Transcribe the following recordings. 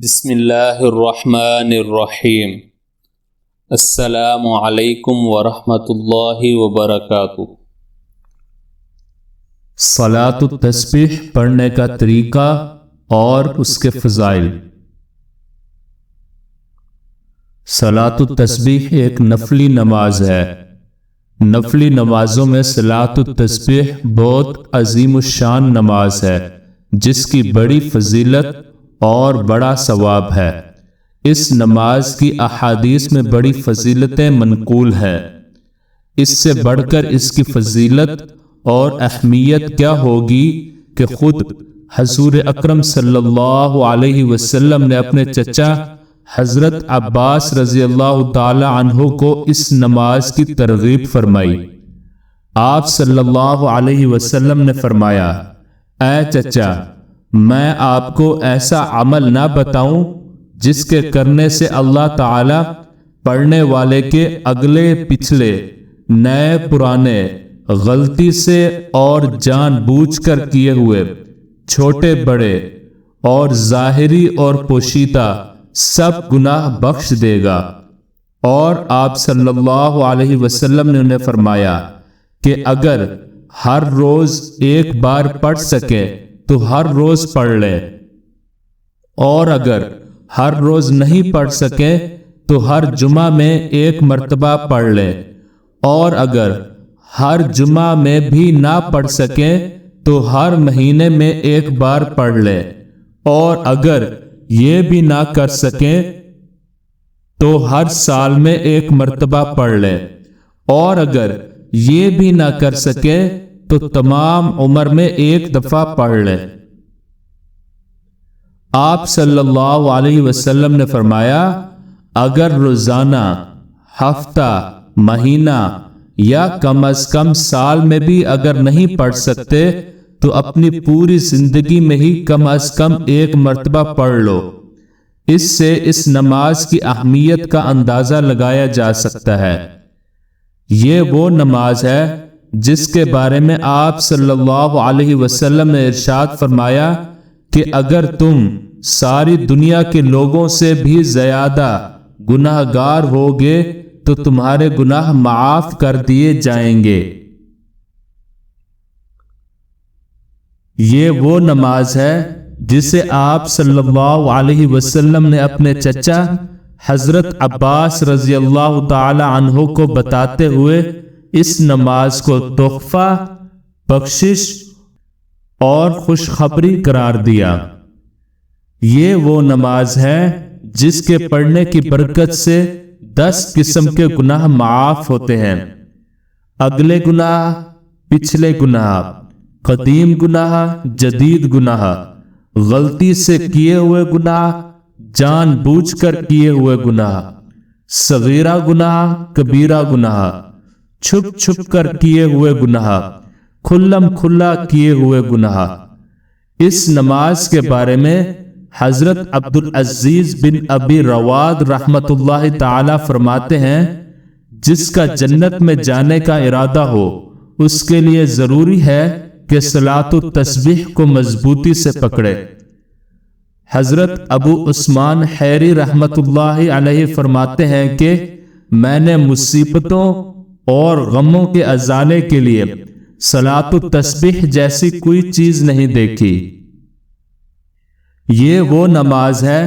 بسم اللہ الرحمن الرحیم۔ السلام علیکم ورحمۃ اللہ وبرکاتہ۔ صلاۃ التسبیح پڑھنے کا طریقہ اور اس کے فضائل۔ صلاۃ التسبیح ایک نفلی نماز ہے۔ نفلی نمازوں میں صلاۃ التسبیح بہت عظیم الشان نماز ہے جس کی بڑی فضیلت اور بڑا ثواب ہے۔ اس نماز کی احادیث میں بڑی فضیلتیں منقول ہیں۔ اس سے بڑھ کر اس کی فضیلت اور اہمیت کیا ہوگی کہ خود حضور اکرم صلی اللہ علیہ وسلم نے اپنے چچا حضرت عباس رضی اللہ تعالی عنہ کو اس نماز کی ترغیب فرمائی۔ آپ صلی اللہ علیہ وسلم نے فرمایا، اے چچا، میں آپ کو ایسا عمل نہ بتاؤں جس کے کرنے سے اللہ تعالی پڑھنے والے کے اگلے پچھلے، نئے پرانے، غلطی سے اور جان بوجھ کر کیے ہوئے، چھوٹے بڑے اور ظاہری اور پوشیدہ سب گناہ بخش دے گا۔ اور آپ صلی اللہ علیہ وسلم نے انہیں فرمایا کہ اگر ہر روز ایک بار پڑھ سکے تو ہر روز پڑھ لے، اور اگر ہر روز نہیں پڑھ سکے تو ہر جمعہ میں ایک مرتبہ پڑھ لے، اور اگر ہر جمعہ میں بھی نہ پڑھ سکے تو ہر مہینے میں ایک بار پڑھ لے، اور اگر یہ بھی نہ کر سکے تو ہر سال میں ایک مرتبہ پڑھ لے، اور اگر یہ بھی نہ کر سکے تو تمام عمر میں ایک دفعہ پڑھ لے۔ آپ صلی اللہ علیہ وسلم نے فرمایا، اگر روزانہ، ہفتہ، مہینہ یا کم از کم سال میں بھی اگر نہیں پڑھ سکتے تو اپنی پوری زندگی میں ہی کم از کم ایک مرتبہ پڑھ لو۔ اس سے اس نماز کی اہمیت کا اندازہ لگایا جا سکتا ہے۔ یہ وہ نماز ہے جس کے بارے میں آپ صلی اللہ علیہ وسلم نے ارشاد فرمایا کہ اگر تم ساری دنیا کے لوگوں سے بھی زیادہ گناہ گار ہوگے تو تمہارے گناہ معاف کر دیے جائیں گے۔ یہ وہ نماز ہے جسے آپ صلی اللہ علیہ وسلم نے اپنے چچا حضرت عباس رضی اللہ تعالی عنہ کو بتاتے ہوئے اس نماز کو تحفہ، بخشش اور خوشخبری قرار دیا۔ یہ وہ نماز ہے جس کے پڑھنے کی برکت سے 10 قسم کے گناہ معاف ہوتے ہیں۔ اگلے گناہ، پچھلے گناہ، قدیم گناہ، جدید گناہ، غلطی سے کیے ہوئے گناہ، جان بوجھ کر کیے ہوئے گناہ، صغیرہ گناہ، کبیرہ گناہ، چھپ چھپ کر کیے ہوئے گناہ، کھلم کھلا کیے ہوئے گناہ۔ اس نماز کے بارے میں حضرت عبدالعزیز بن ابی رواد رحمت اللہ تعالی فرماتے ہیں، جس کا جنت میں جانے کا ارادہ ہو اس کے لیے ضروری ہے کہ صلاۃ التسبیح کو مضبوطی سے پکڑے۔ حضرت ابو عثمان حیری رحمت اللہ علیہ فرماتے ہیں کہ میں نے مصیبتوں اور غموں کے ازالے کے لیے صلاۃ التسبیح جیسی کوئی چیز نہیں دیکھی۔ یہ وہ نماز ہے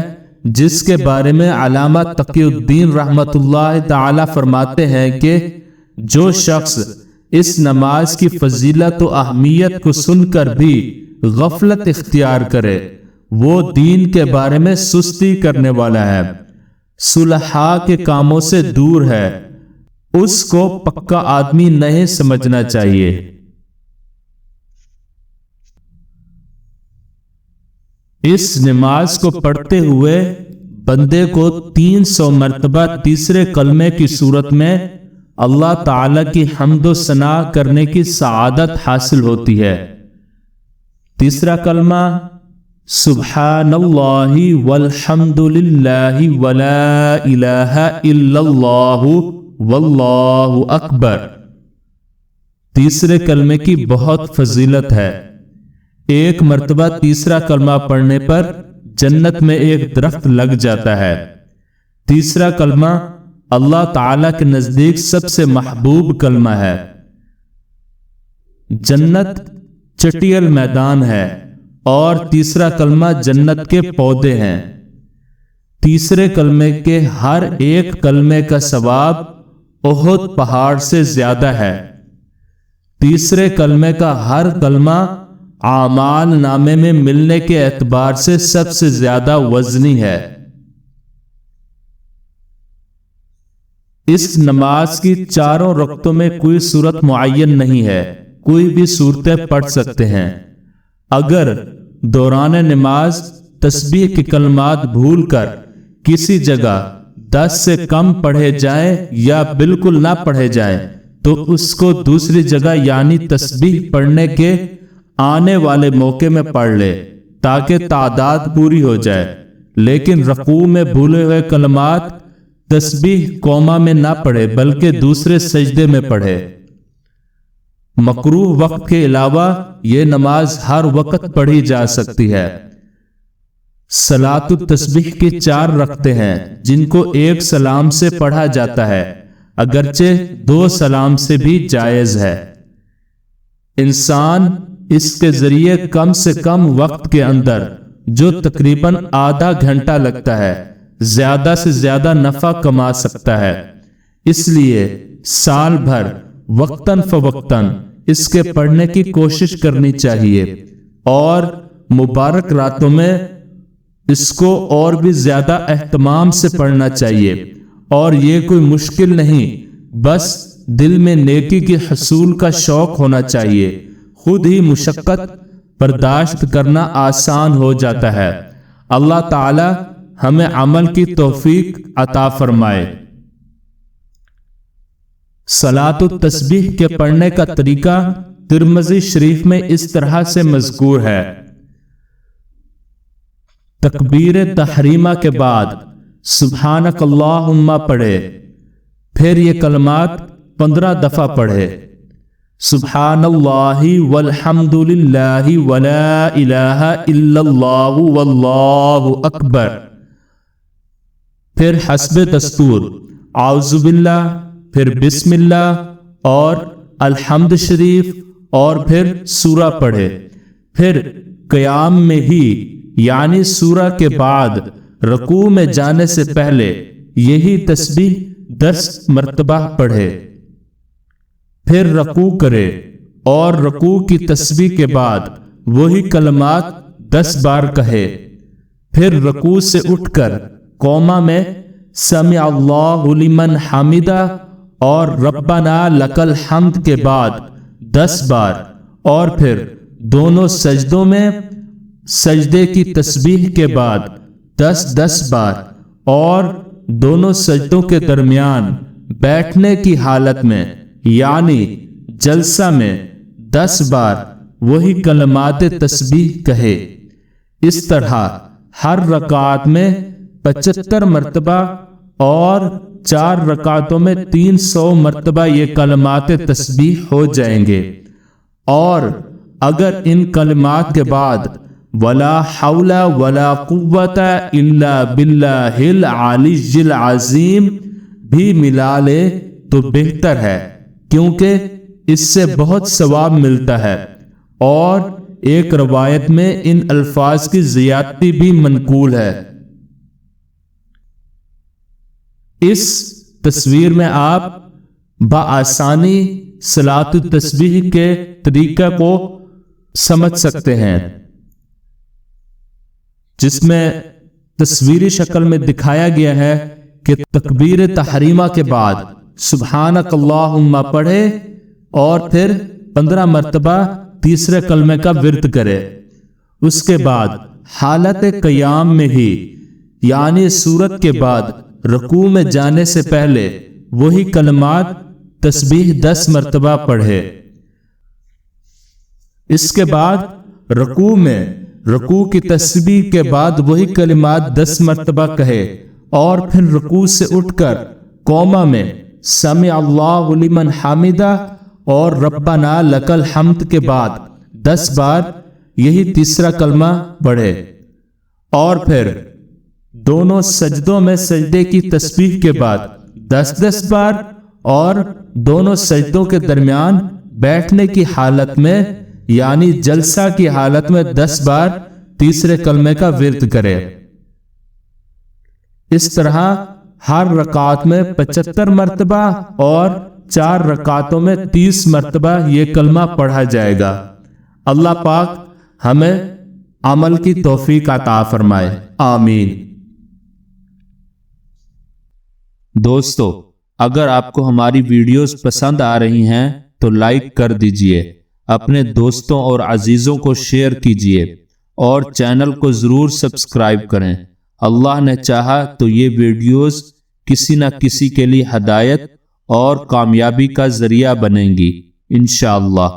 جس کے بارے میں علامہ تقی الدین رحمت اللہ تعالی فرماتے ہیں کہ جو شخص اس نماز کی فضیلت و اہمیت کو سن کر بھی غفلت اختیار کرے وہ دین کے بارے میں سستی کرنے والا ہے، صلحاء کے کاموں سے دور ہے، اس کو پکا آدمی نہیں سمجھنا چاہیے۔ اس نماز کو پڑھتے ہوئے بندے کو 300 مرتبہ تیسرے کلمے کی صورت میں اللہ تعالی کی حمد و ثنا کرنے کی سعادت حاصل ہوتی ہے۔ تیسرا کلمہ، سبحان اللہ والحمد للہ ولا الہ الا اللہ واللہ اکبر۔ تیسرے کلمے کی بہت فضیلت ہے۔ ایک مرتبہ تیسرا کلمہ پڑھنے پر جنت میں ایک درخت لگ جاتا ہے۔ تیسرا کلمہ اللہ تعالی کے نزدیک سب سے محبوب کلمہ ہے۔ جنت چٹیل میدان ہے، اور تیسرا کلمہ جنت کے پودے ہیں۔ تیسرے کلمے کے ہر ایک کلمے کا ثواب احد پہاڑ سے زیادہ ہے۔ تیسرے کلمے کا ہر کلمہ اعمال نامے میں ملنے کے اعتبار سے سب سے زیادہ وزنی ہے۔ اس نماز کی چاروں رکعتوں میں کوئی صورت معین نہیں ہے، کوئی بھی صورتیں پڑھ سکتے ہیں۔ اگر دوران نماز تسبیح کے کلمات بھول کر کسی جگہ 10 سے کم پڑھے جائیں یا بالکل نہ پڑھے جائیں تو اس کو دوسری جگہ یعنی تسبیح پڑھنے کے آنے والے موقع میں پڑھ لے تاکہ تعداد پوری ہو جائے، لیکن رکوع میں بھولے ہوئے کلمات تسبیح قوما میں نہ پڑھے بلکہ دوسرے سجدے میں پڑھے۔ مکروہ وقت کے علاوہ یہ نماز ہر وقت پڑھی جا سکتی ہے۔ صلاۃ التسبیح کی 4 رکعتیں ہیں جن کو ایک سلام سے پڑھا جاتا ہے، اگرچہ 2 سلام سے بھی جائز ہے۔ انسان اس کے ذریعے کم سے کم وقت کے اندر، جو تقریباً آدھا گھنٹہ لگتا ہے، زیادہ سے زیادہ نفع کما سکتا ہے۔ اس لیے سال بھر وقتاً فوقتاً اس کے پڑھنے کی کوشش کرنی چاہیے، اور مبارک راتوں میں اس کو اور بھی زیادہ اہتمام سے پڑھنا چاہیے۔ اور یہ کوئی مشکل نہیں، بس دل میں نیکی کے حصول کا شوق ہونا چاہیے، خود ہی مشقت برداشت کرنا آسان ہو جاتا ہے۔ اللہ تعالی ہمیں عمل کی توفیق عطا فرمائے۔ صلاۃ التسبیح کے پڑھنے کا طریقہ ترمذی شریف میں اس طرح سے مذکور ہے۔ تکبیر تحریمہ کے بعد سبحانک اللہم پڑھے، پھر یہ کلمات 15 دفعہ پڑھے، سبحان اللہ والحمد للہ ولا الہ الا اللہ واللہ اکبر، پھر حسب دستور اعوذ باللہ، پھر بسم اللہ اور الحمد شریف، اور پھر سورہ پڑھے۔ پھر قیام میں ہی یعنی سورہ کے بعد رکوع میں جانے سے پہلے یہی تسبیح 10 مرتبہ پڑھے، پھر رکوع کرے اور رکوع کی تسبیح کے بعد وہی کلمات 10 بار کہے، پھر رکوع سے اٹھ کر قوما میں سمع اللہ لمن حمدہ اور ربنا لک الحمد کے بعد 10 بار، اور پھر دونوں سجدوں میں سجدے کی تسبیح کے بعد 10 بار، اور دونوں سجدوں کے درمیان بیٹھنے کی حالت میں یعنی جلسہ میں 10 بار وہی کلمات تسبیح کہے۔ اس طرح ہر رکعت میں 75 مرتبہ اور 4 رکعتوں میں 300 مرتبہ یہ کلمات تسبیح ہو جائیں گے۔ اور اگر ان کلمات کے بعد ولا حول ولا قوت الا باللہ العلی العظیم بھی ملا لے تو بہتر ہے، کیونکہ اس سے بہت ثواب ملتا ہے، اور ایک روایت میں ان الفاظ کی زیادتی بھی منقول ہے۔ اس تصویر میں آپ بآسانی صلاۃ التسبیح کے طریقہ کو سمجھ سکتے ہیں، جس میں تصویری شکل میں دکھایا گیا ہے کہ تکبیر تحریمہ کے بعد سبحانک اللہم پڑھے اور پھر 15 مرتبہ تیسرے کلمے کا ورد کرے۔ اس کے بعد حالت قیام میں ہی یعنی سورت کے بعد رکوع میں جانے سے پہلے وہی کلمات تسبیح 10 مرتبہ پڑھے۔ اس کے بعد رکوع میں رکوع کی تسبیح کے بعد وہی کلمات 10 مرتبہ کہے، اور پھر رکوع سے اٹھ کر قوما میں سمع اللہ لمن حمدہ اور ربنا لک الحمد کے بعد 10 بار یہی تیسرا کلمہ پڑھے، اور پھر دونوں سجدوں میں سجدے کی تسبیح کے بعد 10 بار، اور دونوں سجدوں کے درمیان بیٹھنے کی حالت میں یعنی جلسہ کی حالت میں 10 بار تیسرے کلمے کا ورد کرے۔ اس طرح ہر رکعت میں 75 مرتبہ اور 4 رکعتوں میں 30 مرتبہ یہ کلمہ پڑھا جائے گا۔ اللہ پاک ہمیں عمل کی توفیق عطا فرمائے، آمین۔ دوستو، اگر آپ کو ہماری ویڈیوز پسند آ رہی ہیں تو لائک کر دیجئے، اپنے دوستوں اور عزیزوں کو شیئر کیجئے اور چینل کو ضرور سبسکرائب کریں۔ اللہ نے چاہا تو یہ ویڈیوز کسی نہ کسی کے لیے ہدایت اور کامیابی کا ذریعہ بنیں گی انشاءاللہ۔